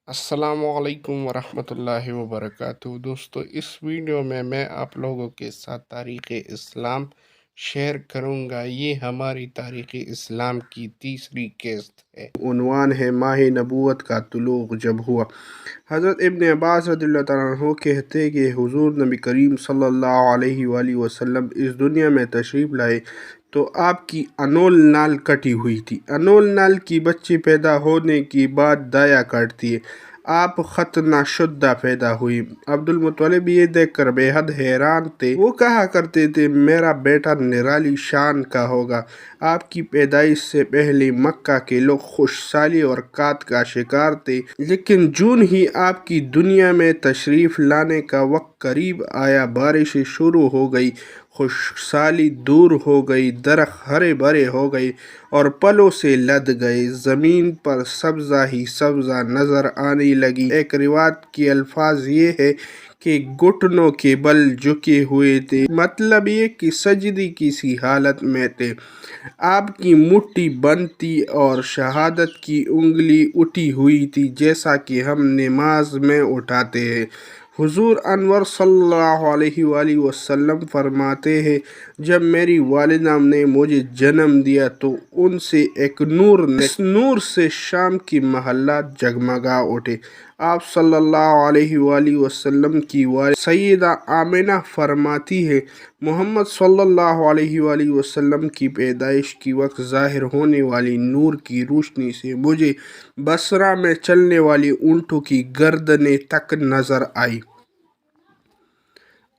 अस्सलामुअलैकुम वरहमतुल्लाहि वबरकातुहू। दोस्तों, इस वीडियो में मैं आप लोगों के साथ तारीख़ इस्लाम शेयर करूंगा। ये हमारी तारीख़ इस्लाम की तीसरी किस्त है। उन्वान है माह नबूवत का तुलूक जब हुआ। हज़रत इब्न अब्बास रज़ियल्लाहु तआला अन्हु कहते हैं कि हुज़ूर नबी करीम सल्लल्लाहु अलैहि वसल्लम इस दुनिया में तशरीफ़ लाए तो आपकी अनोल नाल कटी हुई थी। अनोल नाल की बच्ची पैदा होने के बाद दाया काटती है। आप खतना शुद्धा पैदा हुई। अब्दुल मुत्तलिब ये देखकर बेहद हैरान थे। वो कहा करते थे, मेरा बेटा निराली शान का होगा। आपकी पैदाइश से पहले मक्का के लोग खुशहाली और कात का शिकार थे, लेकिन जून ही आपकी दुनिया में तशरीफ़ लाने का वक्त करीब आया, बारिशें शुरू हो गई, खुशहाली दूर हो गई, दरख्त हरे भरे हो गए और पलों से लद गए। ज़मीन पर सब्ज़ा ही सब्ज़ा नज़र आने लगी। एक रिवायत के अल्फाज ये है कि घुटनों के बल झुके हुए थे, मतलब ये कि सजदी की सी हालत में थे। आपकी मुट्ठी बंद थी और शहादत की उंगली उठी हुई थी, जैसा कि हम नमाज में उठाते हैं। हुजूर अनवर सल्लल्लाहु अलैहि वसल्लम फरमाते हैं, जब मेरी वालिदा ने मुझे जन्म दिया तो उनसे एक नूर ने, इस नूर से शाम की महल्ला जगमगा उठे। आप सल्लल्लाहु अलैहि वसल्लम की वालिदा सैयदा आमिना फरमाती है, मोहम्मद सल्लल्लाहु अलैहि वसल्लम की पैदाइश की वक्त ज़ाहिर होने वाली नूर की रोशनी से मुझे बसरा में चलने वाली ऊँटों की गर्दनें तक नज़र आई।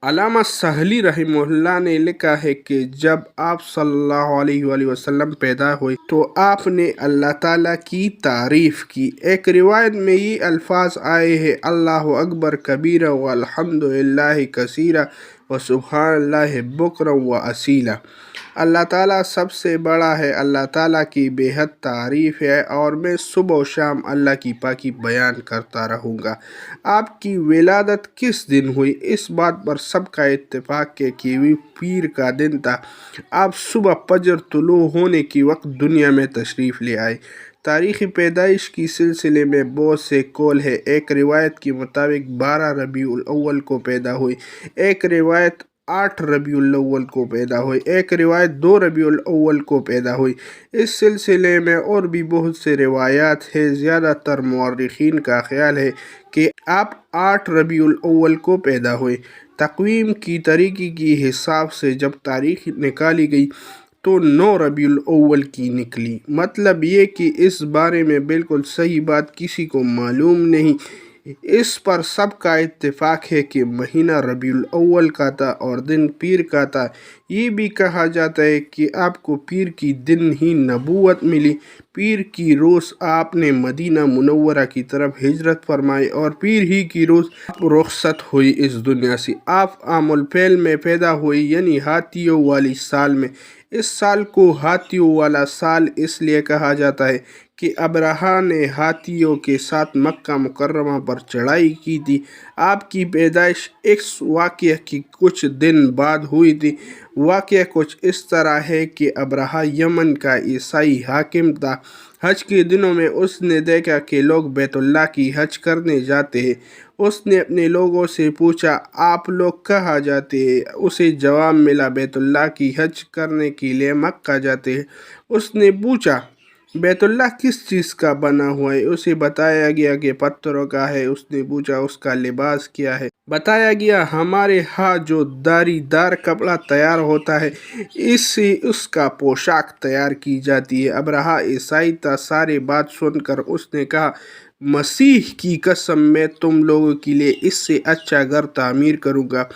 अल्लामा सहली रहमहुल्लाह ने लिखा है कि जब आप सल्लल्लाहु अलैहि वसल्लम पैदा हुए तो आपने अल्लाह ताला की तारीफ़ की। एक रिवायत में ये अल्फाज आए हैं, अल्लाहु अकबर कबीरा व अल्हम्दुलिल्लाहि कसीरा व सुब्हानल्लाहि बुकरम व असीला। अल्लाह ताला सबसे बड़ा है, अल्लाह ताला की बेहद तारीफ़ है और मैं सुबह व शाम अल्लाह की पाकी बयान करता रहूँगा। आपकी विलादत किस दिन हुई? इस बात पर सबका इत्तेफाक है कि वे पीर का दिन था। आप सुबह फजर तुलू होने के वक्त दुनिया में तशरीफ़ ले आए। तारीख़ पैदाइश की सिलसिले में बहुत से कौल है। एक रिवायत के मुताबिक 12 रबीउल अव्वल को पैदा हुई, एक रिवायत 8 रबीउल अव्वल को पैदा हुई, एक रिवायत 2 रबीउल अव्वल को पैदा हुई। इस सिलसिले में और भी बहुत से रिवायात है। ज़्यादातर मुअर्रिखीन का ख्याल है कि आप 8 रबीउल अव्वल को पैदा हुए। तक़वीम की तरीक़े के हिसाब से जब तारीख़ निकाली गई तो 9 रबीउल अव्वल की निकली। मतलब ये कि इस बारे में बिल्कुल सही बात किसी को मालूम नहीं। इस पर सबका इत्तेफाक है कि महीना रबीउल अव्वल का था और दिन पीर का था। ये भी कहा जाता है कि आपको पीर की दिन ही नबूवत मिली। पीर की रोज़ आपने मदीना मुनव्वरा की तरफ हिजरत फरमाई और पीर ही की रोज़ रुखसत हुई इस दुनिया से। आप आमुल फैल में पैदा हुई, यानी हाथियों वाली साल में। इस साल को हाथियों वाला साल इसलिए कहा जाता है कि अब्रहा ने हाथियों के साथ मक्का मुकर्रमा पर चढ़ाई की थी। आपकी पैदाइश इस वाक़ये की कुछ दिन बाद हुई थी। वाक़या कुछ इस तरह है कि अब्रहा यमन का ईसाई हाकिम था। हज के दिनों में उसने देखा कि लोग बैतुल्लाह की हज करने जाते हैं। उसने अपने लोगों से पूछा, आप लोग कहाँ जाते हैं? उसे जवाब मिला, बैतुल्लाह की हज करने के लिए मक्का जाते हैं। उसने पूछा, बैतुल्लाह किस चीज़ का बना हुआ है? उसे बताया गया कि पत्थरों का है। उसने पूछा, उसका लिबास क्या है? बताया गया, हमारे यहाँ जो दारीदार कपड़ा तैयार होता है, इससे उसका पोशाक तैयार की जाती है। अब्रहा ईसाई था। सारी बात सुनकर उसने कहा, मसीह की कसम, मैं तुम लोगों के लिए इससे अच्छा घर तामीर करूँगा।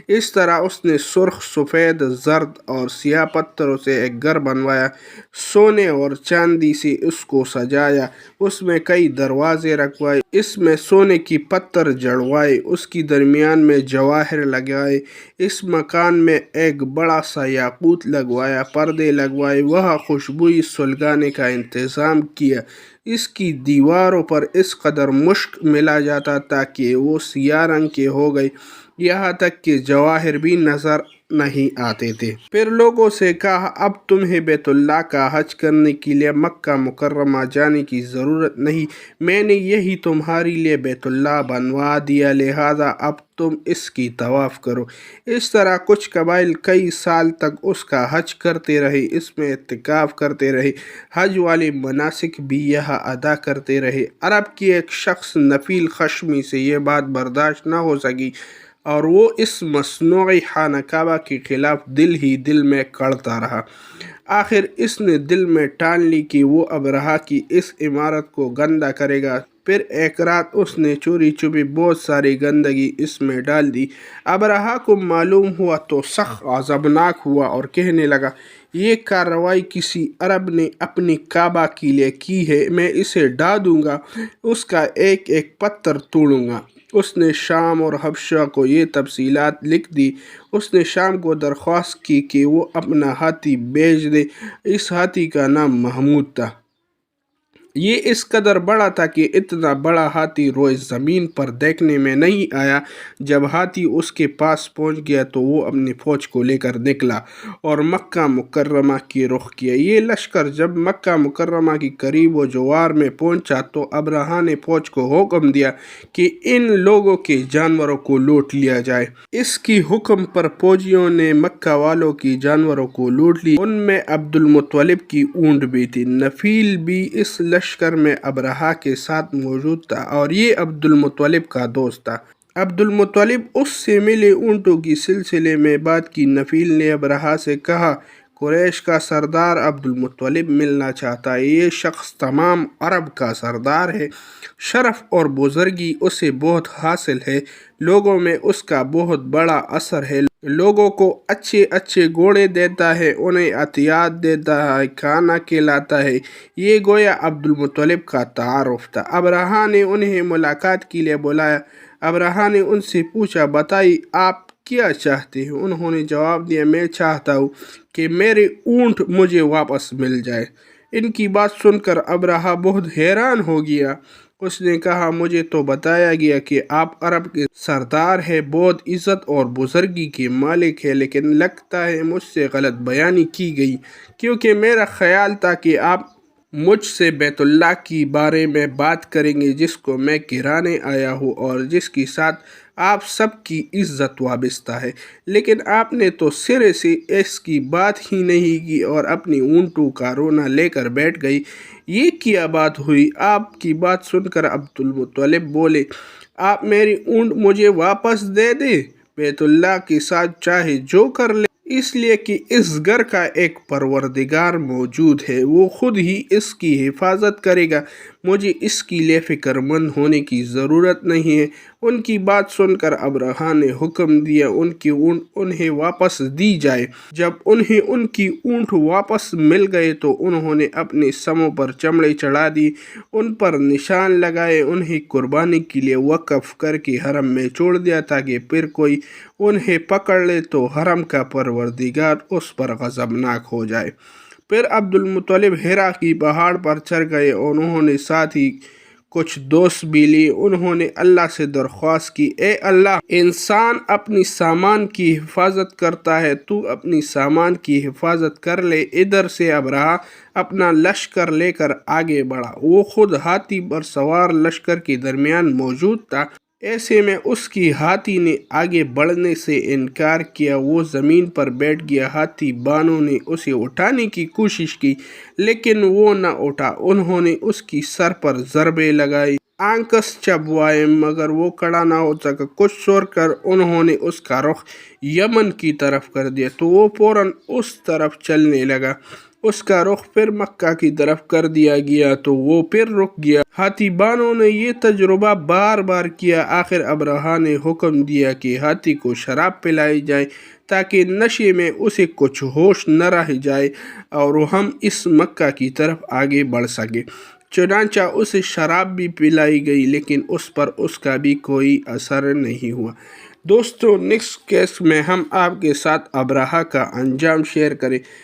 इस तरह उसने सुर्ख, सफ़ेद, जर्द और सियाह पत्थरों से एक घर बनवाया। सोने और चांदी से उसको सजाया। उसमें कई दरवाजे रखवाए, इसमें सोने की पत्थर जड़वाए, उसकी दरमियान में जवाहर लगाए। इस मकान में एक बड़ा सा याकूत लगवाया, पर्दे लगवाए, वह खुशबुई सुलगाने का इंतज़ाम किया। इसकी दीवारों पर इस कदर मुश्क मिला जाता था कि वो सियाह रंग के हो गई। यहाँ तक कि जवाहर भी नज़र نہیں آتے تھے۔ پھر لوگوں سے کہا اب تمہیں بیت اللہ کا حج کرنے کے لیے مکہ مکرمہ جانے کی ضرورت نہیں، میں نے یہی تمہارے لیے بیت اللہ بنوا دیا، لہذا اب تم اس کی طواف کرو۔ اس طرح کچھ قبائل کئی سال تک اس کا حج کرتے رہے، اس میں اعتکاف کرتے رہے، حج والے مناسک بھی یہاں ادا کرتے رہے۔ عرب کی ایک شخص نفیل خشمی سے یہ بات برداشت نہ ہو سکی اور وہ اس مصنوعی خانہ کعبہ کے خلاف دل ہی دل میں کڑتا رہا۔ آخر اس نے دل میں ٹان لی کہ وہ ابرہہ کی اس عمارت کو گندہ کرے گا۔ پھر ایک رات اس نے چوری چوری بہت ساری گندگی اس میں ڈال دی۔ ابرہہ کو معلوم ہوا تو سخت غضبناک ہوا اور کہنے لگا یہ کارروائی کسی عرب نے اپنی کعبہ کے لیے کی ہے، میں اسے ڈھا دوں گا، اس کا ایک ایک پتھر توڑوں گا۔ اس نے شام اور حبشہ کو یہ تفصیلات لکھ دی۔ اس نے شام کو درخواست کی کہ وہ اپنا ہاتھی بھیج دے۔ اس ہاتھی کا نام محمود تھا۔ یہ اس قدر بڑا تھا کہ اتنا بڑا ہاتھی روئے زمین پر دیکھنے میں نہیں آیا۔ جب ہاتھی اس کے پاس پہنچ گیا تو وہ اپنی فوج کو لے کر نکلا اور مکہ مکرمہ کی رخ کیا۔ یہ لشکر جب مکہ مکرمہ کی قریب و جوار میں پہنچا تو ابرہہ نے فوج کو حکم دیا کہ ان لوگوں کے جانوروں کو لوٹ لیا جائے۔ اس کی حکم پر فوجیوں نے مکہ والوں کی جانوروں کو لوٹ لی۔ ان میں عبد المطلب کی اونٹ بھی تھی۔ نفیل بھی اس لشکر میں ابرہہ کے ساتھ موجود تھا اور یہ عبد المطلب کا دوست تھا۔ عبد المطلب اس سے ملے اونٹوں کی سلسلے میں بات کی۔ نفیل نے ابرہہ سے کہا قریش کا سردار عبد المطلب ملنا چاہتا ہے، یہ شخص تمام عرب کا سردار ہے، شرف اور بزرگی اسے بہت حاصل ہے، لوگوں میں اس کا بہت بڑا اثر ہے، لوگوں کو اچھے اچھے گھوڑے دیتا ہے، انہیں عطیات دیتا ہے، کھانا کھلاتا ہے۔ یہ گویا عبد المطلب کا تعارف تھا۔ ابرہہ نے انہیں ملاقات کے لیے بلایا۔ ابرہہ نے ان سے پوچھا بتائیے آپ کیا چاہتے ہیں؟ انہوں نے جواب دیا میں چاہتا ہوں کہ میرے اونٹ مجھے واپس مل جائے۔ ان کی بات سن کر ابرہہ بہت حیران ہو گیا۔ اس نے کہا مجھے تو بتایا گیا کہ آپ عرب کے سردار ہیں، بہت عزت اور بزرگی کے مالک ہیں، لیکن لگتا ہے مجھ سے غلط بیانی کی گئی، کیونکہ میرا خیال تھا کہ آپ مجھ سے بیت اللہ کے بارے میں بات کریں گے جس کو میں گرانے آیا ہوں اور جس کے ساتھ آپ سب کی عزت وابستہ ہے، لیکن آپ نے تو سرے سے اس کی بات ہی نہیں کی اور اپنی اونٹوں کا رونا لے کر بیٹھ گئی۔ یہ کیا بات ہوئی؟ آپ کی بات سن کر عبد المطلب بولے آپ میری اونٹ مجھے واپس دے دیں، بیت اللہ کے ساتھ چاہے جو کر لے، اس لیے کہ اس گھر کا ایک پروردگار موجود ہے، وہ خود ہی اس کی حفاظت کرے گا، مجھے اس کے لیے فکر مند ہونے کی ضرورت نہیں ہے۔ ان کی بات سن کر ابرہہ نے حکم دیا ان کی اونٹ انہیں واپس دی جائے۔ جب انہیں ان کی اونٹ واپس مل گئے تو انہوں نے اپنے سموں پر چمڑے چڑھا دی، ان پر نشان لگائے، انہیں قربانی کے لیے وقف کر کے حرم میں چھوڑ دیا تاکہ پھر کوئی انہیں پکڑ لے تو حرم کا پروردگار اس پر غضبناک ہو جائے۔ پھر عبد المطلب حرا کی پہاڑ پر چڑھ گئے اور انہوں نے ساتھ ہی کچھ دوست بھی لیے۔ انہوں نے اللہ سے درخواست کی اے اللہ، انسان اپنی سامان کی حفاظت کرتا ہے، تو اپنی سامان کی حفاظت کر لے۔ ادھر سے ابرہہ اپنا لشکر لے کر آگے بڑھا، وہ خود ہاتھی پر سوار لشکر کے درمیان موجود تھا۔ ایسے میں اس کی ہاتھی نے آگے بڑھنے سے انکار کیا، وہ زمین پر بیٹھ گیا۔ ہاتھی بانوں نے اسے اٹھانے کی کوشش کی لیکن وہ نہ اٹھا۔ انہوں نے اس کی سر پر ضربیں لگائی، آنکس چبوائے مگر وہ کھڑا نہ ہو سکا۔ کچھ سوچ کر انہوں نے اس کا رخ یمن کی طرف کر دیا تو وہ فوراً اس طرف چلنے لگا۔ اس کا رخ پھر مکہ کی طرف کر دیا گیا تو وہ پھر رک گیا۔ ہاتھی بانوں نے یہ تجربہ بار بار کیا۔ آخر ابرہہ نے حکم دیا کہ ہاتھی کو شراب پلائی جائے تاکہ نشے میں اسے کچھ ہوش نہ رہ جائے اور ہم اس مکہ کی طرف آگے بڑھ سکیں۔ چنانچہ اسے شراب بھی پلائی گئی لیکن اس پر اس کا بھی کوئی اثر نہیں ہوا۔ دوستو نیکسٹ کیس میں ہم آپ کے ساتھ ابرہہ کا انجام شیئر کریں۔